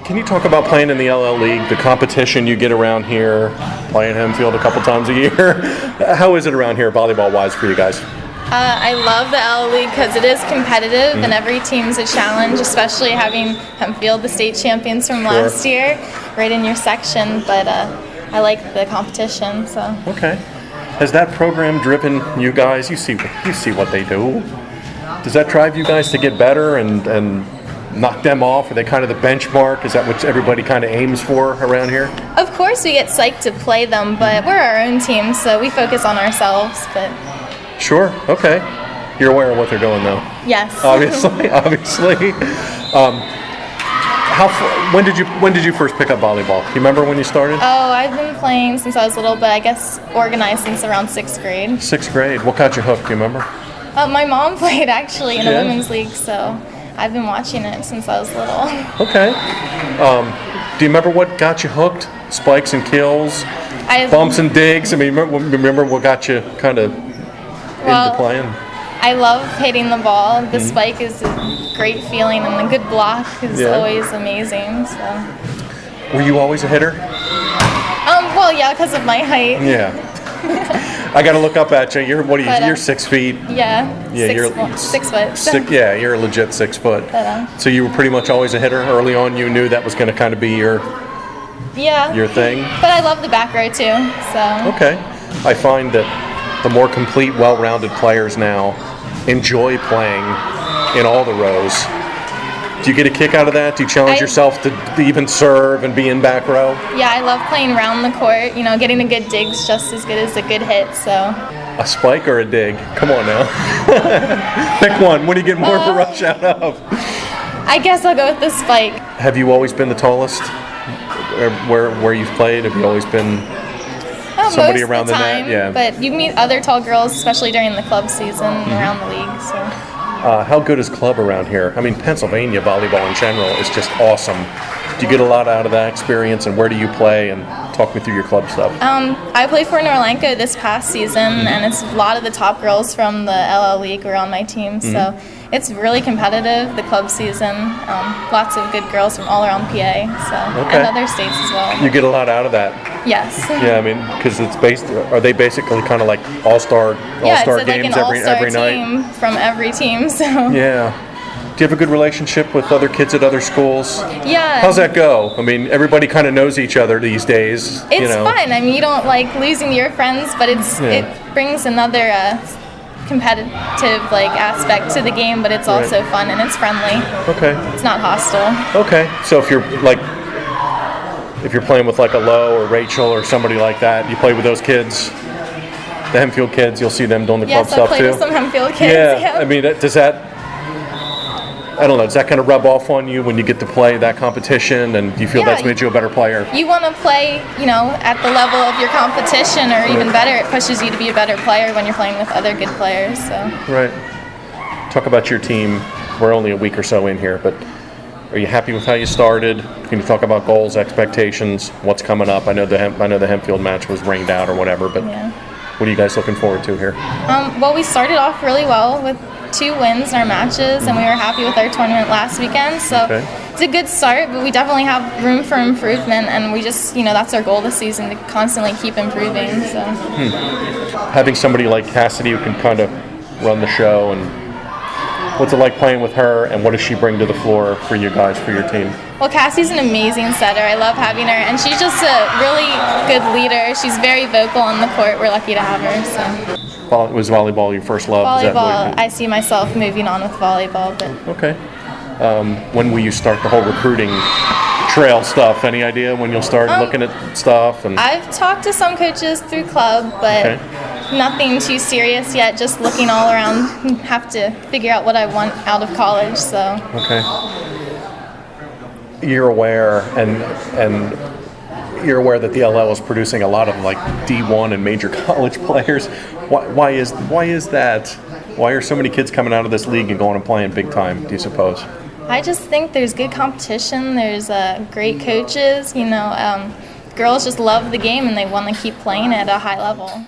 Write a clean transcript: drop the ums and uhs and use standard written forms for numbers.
Can you talk about playing in the LL League, the competition you get around here, playing Hempfield a couple times a year? How is it around here, volleyball-wise, for you guys? I love the LL League because it is competitive and every team's a challenge, especially having Hempfield, the state champions from last year, right in your section. But I like the competition. So. Okay. Has that program driven you guys? You see what they do. Does that drive you guys to get better and knock them off? Are they kind of the benchmark? Is that what everybody kind of aims for around here? Of course we get psyched to play them, but we're our own team, so we focus on ourselves. But sure. Okay. You're aware of what they're doing, though. Yes. Obviously. When did you first pick up volleyball? Do you remember when you started? Oh, I've been playing since I was little, but I guess organized since around 6th grade. 6th grade. What got you hooked? Do you remember? My mom played actually in a women's league, so I've been watching it since I was little. Okay. Do you remember what got you hooked? Spikes and kills, bumps and digs? I mean, remember what got you kind of into playing? I love hitting the ball. The spike is a great feeling, and the good block is always amazing. So. Were you always a hitter? Well, yeah, because of my height. Yeah. I got to look up at you. You're 6 feet. Yeah. You're 6 foot. Yeah, you're a legit 6 foot. So you were pretty much always a hitter early on. You knew that was going to kind of be your thing. But I love the back row too. So. Okay. I find that the more complete, well-rounded players now enjoy playing in all the rows. Do you get a kick out of that? Do you challenge yourself to even serve and be in back row? Yeah, I love playing around the court. You know, getting a good dig's just as good as a good hit. So. A spike or a dig? Come on now. Pick one. What do you get more of a rush out of? I guess I'll go with the spike. Have you always been the tallest? Where you've played? Have you always been somebody around the net? Yeah. But you meet other tall girls, especially during the club season around the league. So. How good is club around here? I mean, Pennsylvania volleyball in general is just awesome. Do you get a lot out of that experience, and where do you play? And talk me through your club stuff. I played for Norlanco this past season, and it's a lot of the top girls from the LL League were on my team. So it's really competitive, the club season. Lots of good girls from all around PA, and other states as well. You get a lot out of that. Yes. Yeah, I mean, because are they basically kind of like all-star games like an every night? Team from every team. So. Yeah. Do you have a good relationship with other kids at other schools? Yeah. How's that go? I mean, everybody kind of knows each other these days. It's fun. I mean, you don't like losing your friends, but it brings another competitive aspect to the game, but it's also fun and it's friendly. Okay. It's not hostile. Okay. So if you're playing with like a Lowe or Rachel or somebody like that, you play with those kids, the Hempfield kids, you'll see them doing the club stuff too? Yes, I play with some Hempfield kids. Yeah. I mean, does that kind of rub off on you when you get to play that competition, and do you feel that's made you a better player? You want to play, at the level of your competition, or even better. It pushes you to be a better player when you're playing with other good players. So. Right. Talk about your team. We're only a week or so in here, but are you happy with how you started? Can you talk about goals, expectations, what's coming up? I know the Hempfield match was rained out or whatever, but what are you guys looking forward to here? Well, we started off really well with 2 wins in our matches, and we were happy with our tournament last weekend. So it's a good start, but we definitely have room for improvement, and we just, that's our goal this season, to constantly keep improving. So. Having somebody like Cassidy who can kind of run the show, and what's it like playing with her, and what does she bring to the floor for you guys, for your team? Well, Cassie's an amazing setter. I love having her, and she's just a really good leader. She's very vocal on the court. We're lucky to have her. So. Was volleyball your first love? Volleyball, I see myself moving on with volleyball. But. Okay. When will you start the whole recruiting trail stuff? Any idea when you'll start looking at stuff? And I've talked to some coaches through club, but nothing too serious yet. Just looking all around. Have to figure out what I want out of college. So. Okay. You're aware, and you're aware that the LL is producing a lot of like D1 and major college players. Why is that? Why are so many kids coming out of this league and going and playing big time, do you suppose? I just think there's good competition. There's great coaches. Girls just love the game and they want to keep playing at a high level.